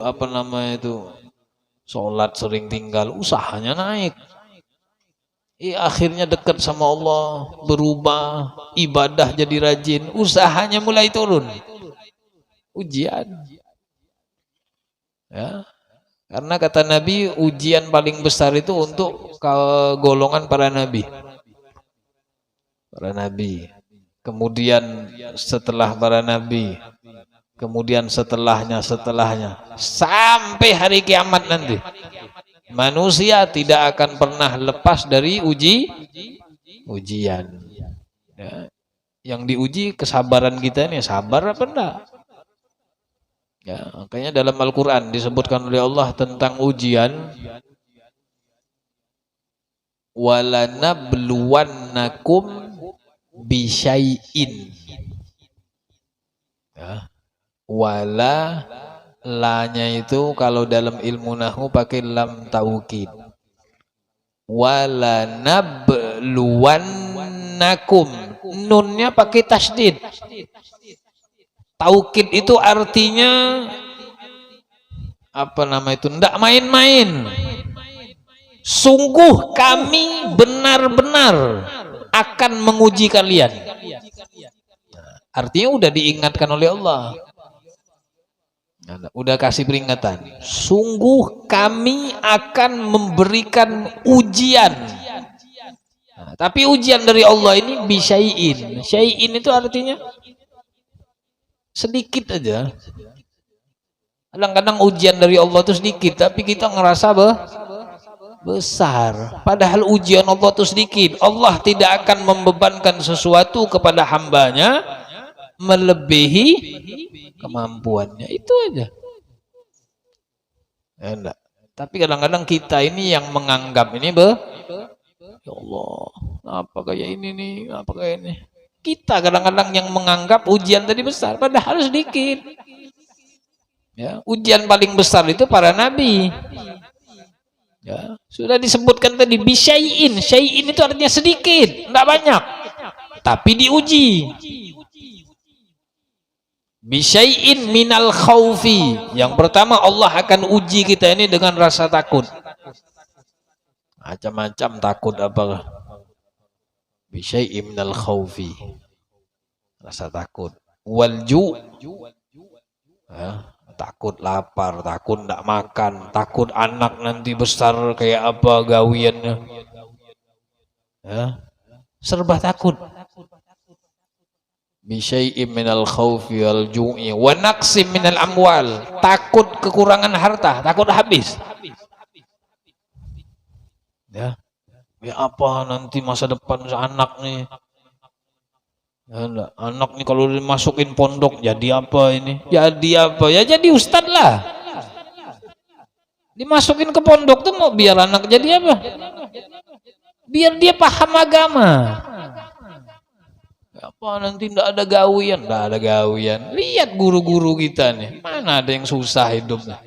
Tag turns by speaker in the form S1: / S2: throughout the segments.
S1: apa namanya itu, sholat sering tinggal, usahanya naik. Akhirnya dekat sama Allah, berubah, ibadah jadi rajin, usahanya mulai turun. Ujian. Ya. Karena kata Nabi, ujian paling besar itu untuk golongan para nabi. Para nabi. Kemudian setelah para nabi, kemudian setelahnya, sampai hari kiamat nanti. Manusia tidak akan pernah lepas dari ujian. Ya. Yang diuji kesabaran kita ini, sabar apa enggak? Ya, makanya dalam Al-Quran disebutkan oleh Allah tentang ujian, walanabluwannakum bisyai'in. Ya. Wala, lanya itu kalau dalam ilmu nahwu pakai lam taukid. Walanabluwannakum, nunnya pakai tasdid. Taukid itu artinya apa nama itu? Ndak main-main. Sungguh kami benar-benar akan menguji kalian. Artinya udah diingatkan oleh Allah. Udah kasih peringatan. Sungguh kami akan memberikan ujian. Nah, tapi ujian dari Allah ini bisyai'in. Syai'in itu artinya sedikit aja. Kadang-kadang ujian dari Allah itu sedikit, tapi kita ngerasa besar. Padahal ujian Allah itu sedikit. Allah tidak akan membebankan sesuatu kepada hambanya melebihi kemampuannya. Itu aja. Ya, enggak. Tapi kadang-kadang kita ini yang menganggap ini ya Allah, apa kayak ini nih, apa kayak ini. Kita kadang-kadang yang menganggap ujian tadi besar, padahal sedikit. Ya, ujian paling besar itu para nabi. Ya, sudah disebutkan tadi bisyai'in. Syai'in itu artinya sedikit, enggak banyak. Tapi diuji. Bisyai'in minal khaufi. Yang pertama Allah akan uji kita ini dengan rasa takut. Macam-macam takut apa? Bisyai'in minal khaufi, rasa takut. Walju, ya, takut lapar, takut tidak makan, takut anak nanti besar kayak apa gawiannya. Ya, serba takut. Bisyai'in minal khaufi wal ju'i wa naqsim minal amwal, takut kekurangan harta, takut habis. Ya. Ya apa nanti masa depan anak nih? Ya enggak. Anak nih kalau dimasukin pondok jadi apa ini? Jadi apa? Ya jadi ustad lah. Dimasukin ke pondok tuh mau biar anak jadi apa? Biar dia paham agama. Ya apa nanti enggak ada gawian? Enggak ada gawian. Lihat guru-guru kita nih. Mana ada yang susah hidupnya?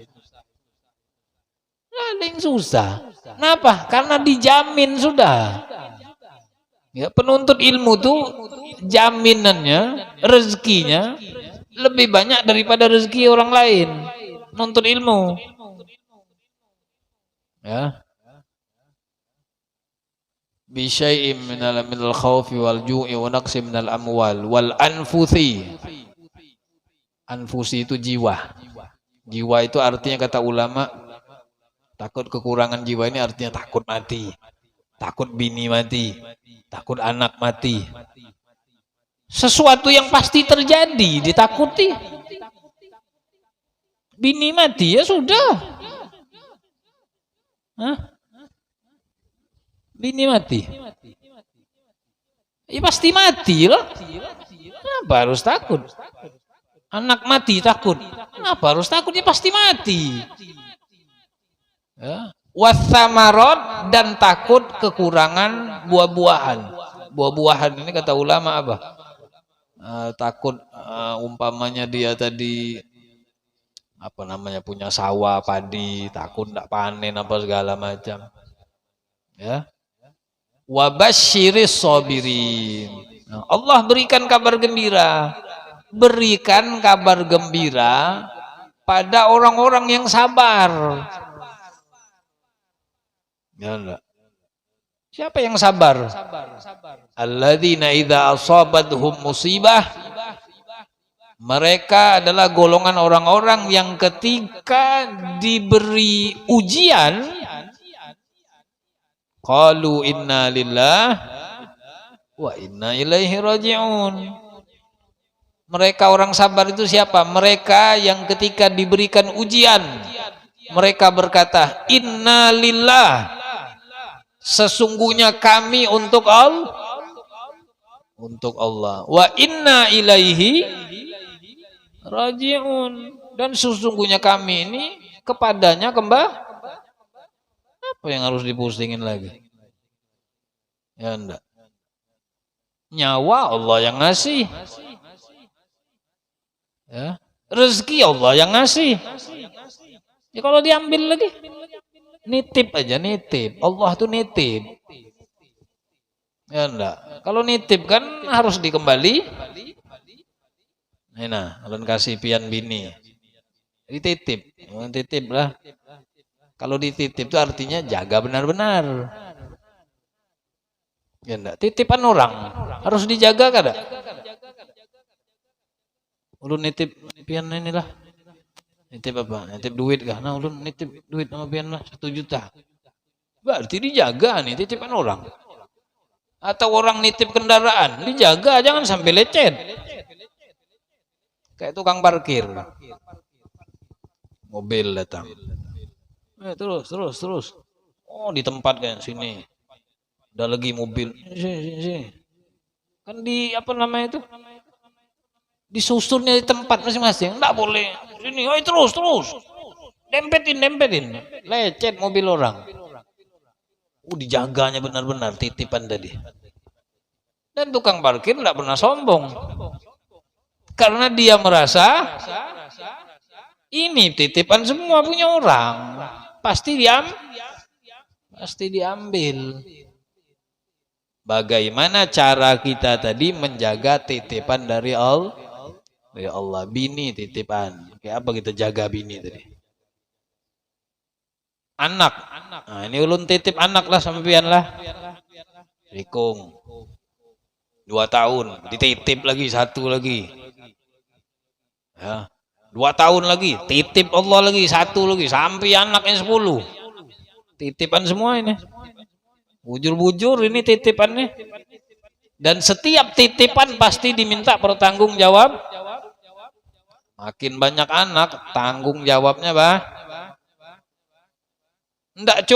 S1: Enggak ada yang susah. Kenapa? Karena dijamin sudah. Ya, penuntut ilmu tuh jaminannya, rezekinya lebih banyak daripada rezeki orang lain. Nuntut ilmu. Ya. Bisyai'in minal khaufi wal ju'i wa naqsim minal amwal wal anfusi. Anfusi itu jiwa. Jiwa itu artinya kata ulama, takut kekurangan jiwa ini artinya takut mati, takut bini mati, takut anak mati. Sesuatu yang pasti terjadi ditakuti. Bini mati ya sudah. Hah? Bini mati. Ya pasti mati loh. Kenapa harus takut? Anak mati takut. Kenapa harus takut? Ya pasti mati. Ya. Wasamarot, dan takut kekurangan buah-buahan. Buah-buahan ini kata ulama apa? Takut umpamanya dia tadi apa namanya punya sawah padi, takut tidak panen apa segala macam. Ya. Wabasyiris sabirin. Allah berikan kabar gembira. Berikan kabar gembira pada orang-orang yang sabar. Ya enggak? Siapa yang sabar? Alladzina idza asabathum musibah, mereka adalah golongan orang-orang yang ketika diberi ujian qalu inna lillah wa inna ilaihi raji'un. Mereka orang sabar itu siapa? Mereka yang ketika diberikan ujian mereka berkata inna lillah, sesungguhnya kami untuk Allah, wa inna ilaihi raji'un, dan sesungguhnya kami ini kepadanya kembali. Apa yang harus dipusingin lagi? Ya enggak. Nyawa Allah yang ngasih. Ya, rezeki Allah yang ngasih. Ya kalau diambil lagi, nitip aja, nitip. Allah tuh nitip. Ya enggak. Kalau nitip kan harus dikembali. Nah, ulun kasih pian bini. Dititip, titip lah. Kalau dititip itu artinya jaga benar-benar. Ya enggak. Titipan orang harus dijaga kada? Ulun nitip pian inilah. Nitip apa? Nitip duit kah? Nah, ulun nitip duit sama pian lah 1 juta. Berarti dijaga nih titipan orang. Atau orang nitip kendaraan, dijaga jangan sampai lecet. Kayak tukang parkir. Mobil datang. Terus. Oh, di tempat kayak sini. Ada lagi mobil. Sini. Kan di apa namanya itu? Disusunnya di tempat masing-masing. Enggak boleh. Sini, oi terus. Dempetin. Lecet mobil orang. Dijaganya benar-benar titipan tadi. Dan tukang parkir enggak pernah sombong. Karena dia merasa ini titipan semua punya orang. Pasti diambil. Bagaimana cara kita tadi menjaga titipan dari Allah? Ya Allah, bini titipan. Kayak apa kita jaga bini tadi? Anak. Nah, ini ulun titip anak lah sampean lah. Rikung. 2 tahun, dititip lagi 1 lagi. Ya. 2 tahun lagi, titip Allah lagi 1 lagi, sampai anaknya 10. Titipan semua ini. Bujur-bujur ini titipannya. Dan setiap titipan pasti diminta pertanggung jawab. Makin banyak anak, tanggung jawabnya enggak